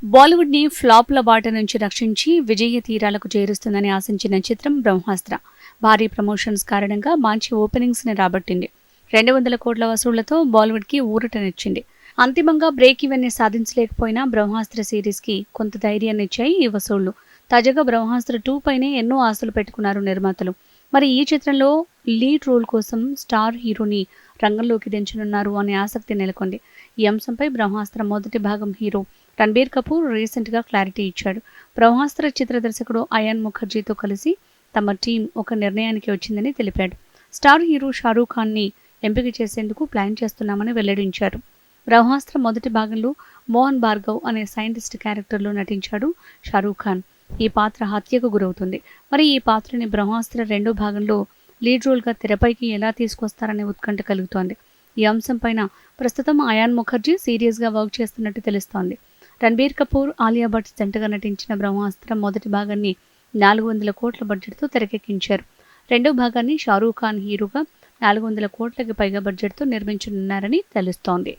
బాలీవుడ్ ని ఫ్లాప్ల బాట నుంచి రక్షించి విజయ తీరాలకు చేరుస్తుందని ఆశించిన చిత్రం బ్రహ్మాస్త్ర భారీ ప్రమోషన్స్ కారణంగా మంచి ఓపెనింగ్స్ ని రాబట్టింది. 200 కోట్ల వసూళ్లతో బాలీవుడ్ కి ఊరటనిచ్చింది. అంతిమంగా బ్రేక్ ఈవెన్ ని సాధించలేకపోయినా బ్రహ్మాస్త్ర సిరీస్ కి కొంత ధైర్యాన్నిచ్చాయి ఈ వసూళ్లు. తాజాగా బ్రహ్మాస్త్ర 2 పైనే ఎన్నో ఆశలు పెట్టుకున్నారు నిర్మాతలు. మరి ఈ చిత్రంలో లీడ్ రోల్ కోసం స్టార్ హీరోని రంగంలోకి దించనున్నారు అనే ఆసక్తి నెలకొంది. ఈ అంశంపై బ్రహ్మాస్త్ర మొదటి భాగం హీరో రణబీర్ కపూర్ రీసెంట్ గా క్లారిటీ ఇచ్చాడు. బ్రహ్మాస్త్ర చిత్ర దర్శకుడు అయాన్ ముఖర్జీతో కలిసి తమ టీం ఒక నిర్ణయానికి వచ్చిందని తెలిపాడు. స్టార్ హీరో షారూఖ్ ఖాన్ ని ఎంపిక చేసేందుకు ప్లాన్ చేస్తున్నామని వెల్లడించారు. బ్రహ్మాస్త్ర మొదటి భాగంలో మోహన్ భార్గవ్ అనే సైంటిస్ట్ క్యారెక్టర్లో నటించాడు షారూఖ్ ఖాన్. ఈ పాత్ర హత్యకు గురవుతుంది. మరి ఈ పాత్రని బ్రహ్మాస్త్ర 2వ భాగంలో లీడ్ రోల్ గా తెరపైకి ఎలా తీసుకొస్తారనే ఉత్కంఠ కలుగుతోంది. ఈ అంశంపైన ప్రస్తుతం అయాన్ ముఖర్జీ సీరియస్ గా వర్క్ చేస్తున్నట్టు తెలుస్తోంది. రణబీర్ కపూర్, ఆలియా భట్ జంటగా నటించిన బ్రహ్మాస్త్ర మొదటి భాగాన్ని 400 కోట్ల బడ్జెట్తో తెరకెక్కించారు. 2వ భాగాన్ని షారూఖ్ ఖాన్ హీరోగా 400 కోట్లకి పైగా బడ్జెట్తో నిర్మించనున్నారని తెలుస్తోంది.